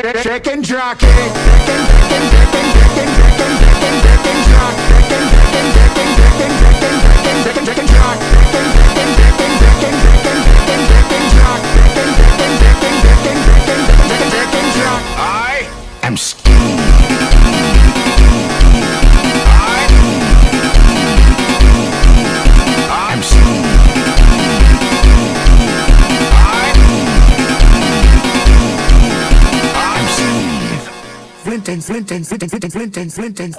Chicken jockey. Chicken jock. I am Ski. I'm Ski. I'm Steve. Flintons.